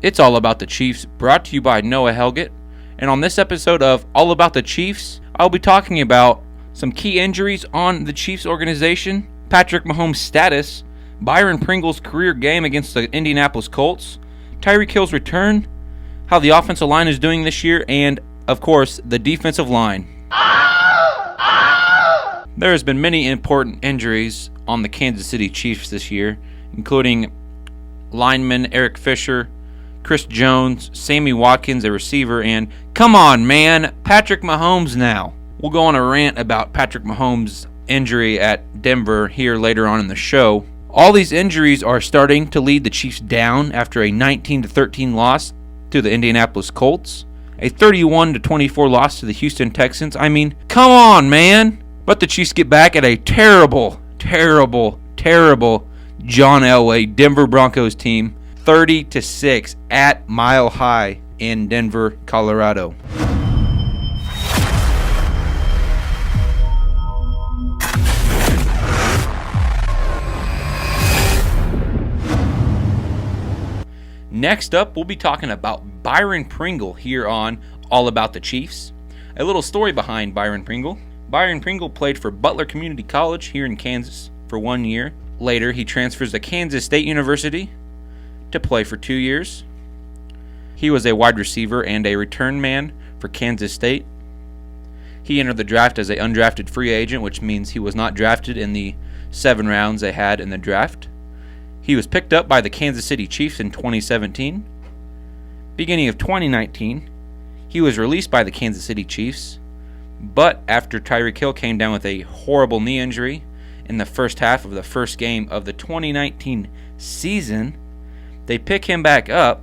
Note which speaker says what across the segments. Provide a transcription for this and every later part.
Speaker 1: It's All About the Chiefs, brought to you by Noah Helgett. And on this episode of All About the Chiefs, I'll be talking about some key injuries on the Chiefs organization, Patrick Mahomes' status, Byron Pringle's career game against the Indianapolis Colts, Tyreek Hill's return, how the offensive line is doing this year, and, of course, the defensive line. There has been many important injuries on the Kansas City Chiefs this year, including lineman Eric Fisher, Chris Jones, Sammy Watkins, a receiver, and, come on, man, Patrick Mahomes now. We'll go on a rant about Patrick Mahomes' injury at Denver here later on in the show. All these injuries are starting to lead the Chiefs down after a 19-13 loss to the Indianapolis Colts, a 31-24 loss to the Houston Texans. I mean, come on, man. But the Chiefs get back at a terrible John Elway Denver Broncos team, 30-6 at Mile High in Denver, Colorado. Next up, we'll be talking about Byron Pringle here on All About the Chiefs. A little story behind Byron Pringle. Byron Pringle played for Butler Community College here in Kansas for 1 year. Later, he transfers to Kansas State University to play for 2 years. He was a wide receiver and a return man for Kansas State. He entered the draft as an undrafted free agent, which means he was not drafted in the 7 rounds they had in the draft. He was picked up by the Kansas City Chiefs in 2017. Beginning of 2019, he was released by the Kansas City Chiefs, but after Tyreek Hill came down with a horrible knee injury in the first half of the first game of the 2019 season, they pick him back up,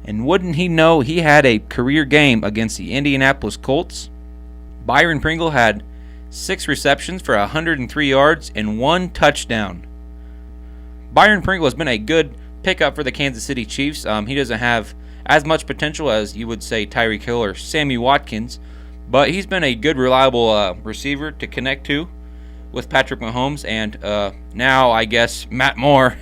Speaker 1: and wouldn't he know, he had a career game against the Indianapolis Colts. Byron Pringle had 6 receptions for 103 yards and 1 touchdown. Byron Pringle has been a good pickup for the Kansas City Chiefs. He doesn't have as much potential as you would say Tyreek Hill or Sammy Watkins, but he's been a good, reliable receiver to connect to with Patrick Mahomes, and now I guess Matt Moore.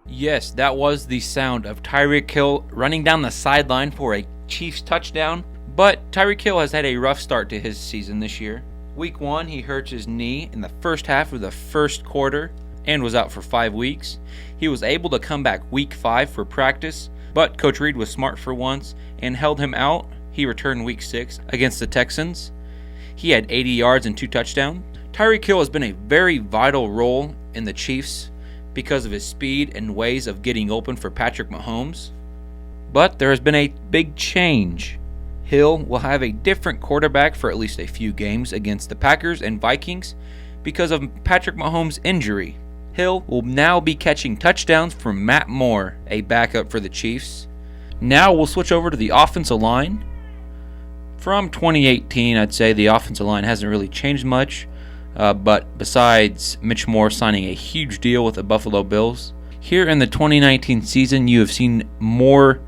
Speaker 1: Yes, that was the sound of Tyreek Hill running down the sideline for a Chiefs touchdown. But Tyreek Hill has had a rough start to his season this year. Week 1, he hurt his knee in the first half of the first quarter and was out for 5 weeks. He was able to come back week 5 for practice, but Coach Reid was smart for once and held him out. He returned week 6 against the Texans. He had 80 yards and 2 touchdowns. Tyreek Hill has been a very vital role in the Chiefs because of his speed and ways of getting open for Patrick Mahomes. But there has been a big change. Hill will have a different quarterback for at least a few games against the Packers and Vikings because of Patrick Mahomes' injury. Hill will now be catching touchdowns from Matt Moore, a backup for the Chiefs. Now we'll switch over to the offensive line. From 2018, I'd say the offensive line hasn't really changed much, but besides Mitch Moore signing a huge deal with the Buffalo Bills, here in the 2019 season you have seen more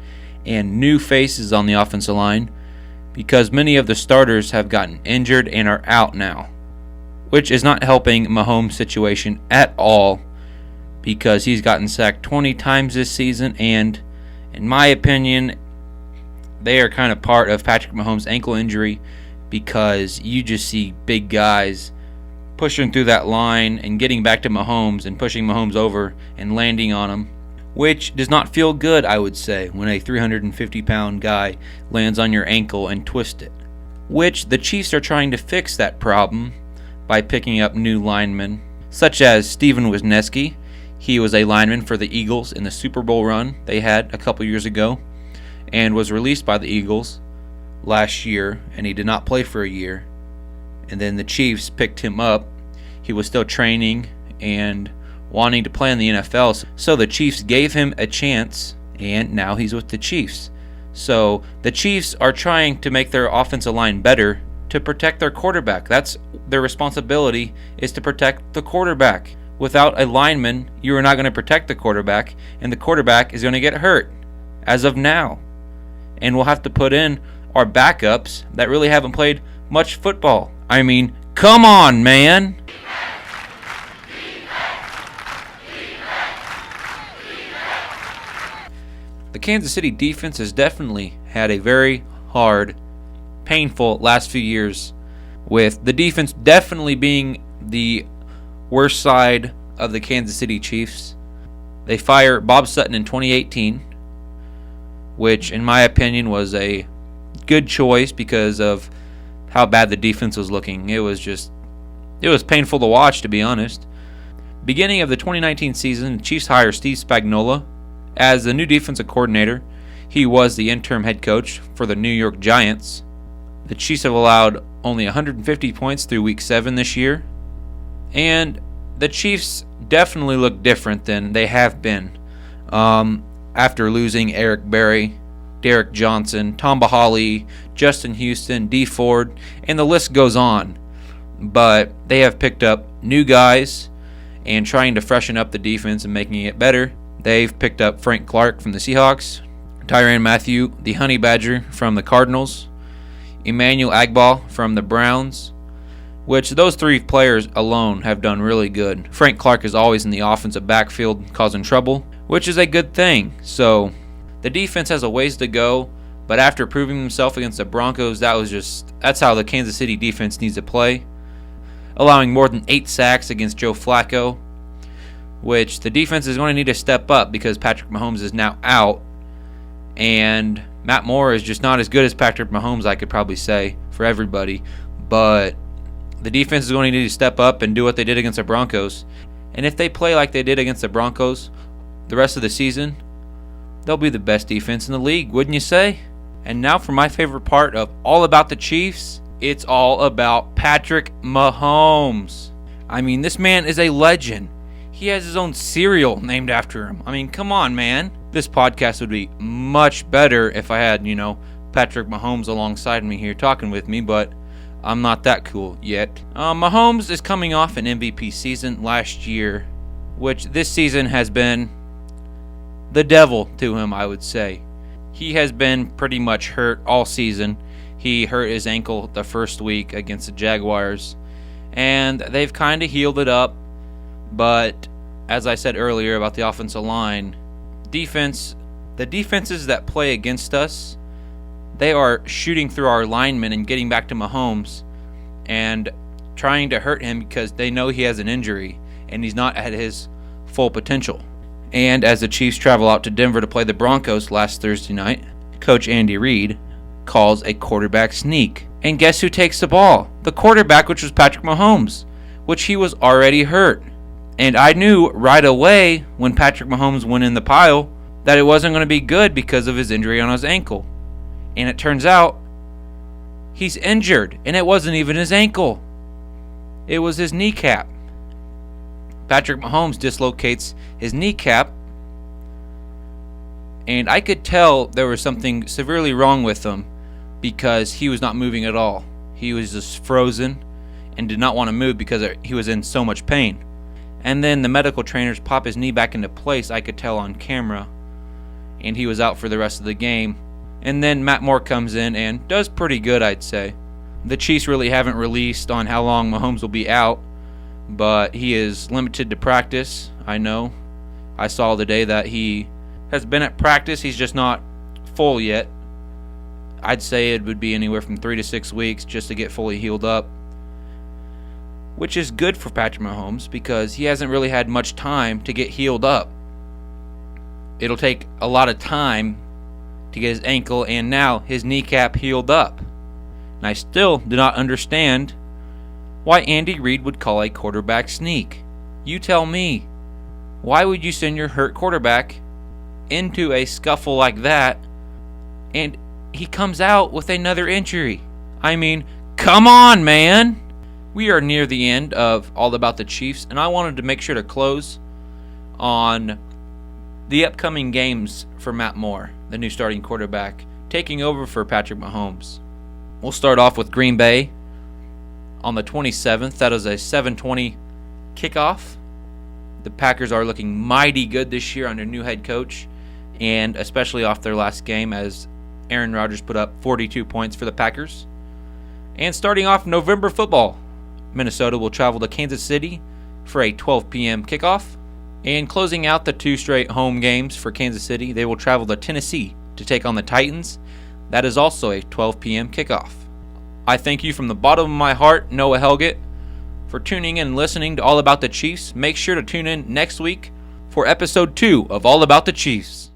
Speaker 1: and new faces on the offensive line, because many of the starters have gotten injured and are out now, which is not helping Mahomes' situation at all, because he's gotten sacked 20 times this season, and in my opinion, they are kind of part of Patrick Mahomes' ankle injury, because you just see big guys pushing through that line and getting back to Mahomes and pushing Mahomes over and landing on him, which does not feel good, I would say, when a 350-pound guy lands on your ankle and twists it. Which the Chiefs are trying to fix that problem by picking up new linemen, such as Steven Wisniewski. He was a lineman for the Eagles in the Super Bowl run they had a couple years ago and was released by the Eagles last year, and he did not play for a year. And then the Chiefs picked him up. He was still training and wanting to play in the NFL, so the Chiefs gave him a chance, and now he's with the Chiefs. So the Chiefs are trying to make their offensive line better to protect their quarterback. That's their responsibility, is to protect the quarterback. Without a lineman, you are not going to protect the quarterback, and the quarterback is going to get hurt as of now. And we'll have to put in our backups that really haven't played much football. I mean, come on, man. the Kansas City defense has definitely had a very hard, painful last few years, with the defense definitely being the worst side of the Kansas City Chiefs. They fire Bob Sutton in 2018, which in my opinion was a good choice because of how bad the defense was looking. It was painful to watch, to be honest. Beginning of the 2019 season, the Chiefs hire Steve Spagnuolo as the new defensive coordinator. He was the interim head coach for the New York Giants. The Chiefs have allowed only 150 points through Week 7 this year. And the Chiefs definitely look different than they have been after losing Eric Berry, Derek Johnson, Tom Bahali, Justin Houston, Dee Ford, and the list goes on. But they have picked up new guys and trying to freshen up the defense and making it better. They've picked up Frank Clark from the Seahawks, Tyrann Mathieu, the Honey Badger from the Cardinals, Emmanuel Agbah from the Browns, which those three players alone have done really good. Frank Clark is always in the offensive backfield causing trouble, which is a good thing. So the defense has a ways to go, but after proving himself against the Broncos, that's how the Kansas City defense needs to play. Allowing more than 8 sacks against Joe Flacco, which the defense is going to need to step up because Patrick Mahomes is now out, and Matt Moore is just not as good as Patrick Mahomes, I could probably say, for everybody. But the defense is going to need to step up and do what they did against the Broncos. And if they play like they did against the Broncos the rest of the season, they'll be the best defense in the league, wouldn't you say? And now for my favorite part of All About the Chiefs. It's all about Patrick Mahomes. I mean, this man is a legend. He has his own cereal named after him. I mean, come on, man. This podcast would be much better if I had, Patrick Mahomes alongside me here talking with me, but I'm not that cool yet. Mahomes is coming off an MVP season last year, which this season has been the devil to him, I would say. He has been pretty much hurt all season. He hurt his ankle the first week against the Jaguars, and they've kind of healed it up. But as I said earlier about the offensive line, the defenses that play against us, they are shooting through our linemen and getting back to Mahomes and trying to hurt him because they know he has an injury and he's not at his full potential. And as the Chiefs travel out to Denver to play the Broncos last Thursday night, Coach Andy Reid calls a quarterback sneak. And guess who takes the ball? The quarterback, which was Patrick Mahomes, which he was already hurt. And I knew right away when Patrick Mahomes went in the pile that it wasn't going to be good because of his injury on his ankle. And it turns out he's injured, and it wasn't even his ankle. It was his kneecap. Patrick Mahomes dislocates his kneecap, and I could tell there was something severely wrong with him because he was not moving at all. He was just frozen and did not want to move because he was in so much pain. And then the medical trainers pop his knee back into place, I could tell on camera, and he was out for the rest of the game. And then Matt Moore comes in and does pretty good, I'd say. The Chiefs really haven't released on how long Mahomes will be out, but he is limited to practice. I know. I saw the day that he has been at practice. He's just not full yet. I'd say it would be anywhere from 3 to 6 weeks just to get fully healed up, which is good for Patrick Mahomes because he hasn't really had much time to get healed up. It'll take a lot of time to get his ankle and now his kneecap healed up. And I still do not understand why Andy Reid would call a quarterback sneak. You tell me. Why would you send your hurt quarterback into a scuffle like that and he comes out with another injury? I mean, come on, man. We are near the end of All About the Chiefs, and I wanted to make sure to close on the upcoming games for Matt Moore, the new starting quarterback, taking over for Patrick Mahomes. We'll start off with Green Bay on the 27th. That is a 7:20 kickoff. The Packers are looking mighty good this year under new head coach, and especially off their last game as Aaron Rodgers put up 42 points for the Packers. And starting off November football, Minnesota will travel to Kansas City for a 12 p.m. kickoff. And closing out the 2 straight home games for Kansas City, they will travel to Tennessee to take on the Titans. That is also a 12 p.m. kickoff. I thank you from the bottom of my heart, Noah Helgett, for tuning in and listening to All About the Chiefs. Make sure to tune in next week for episode 2 of All About the Chiefs.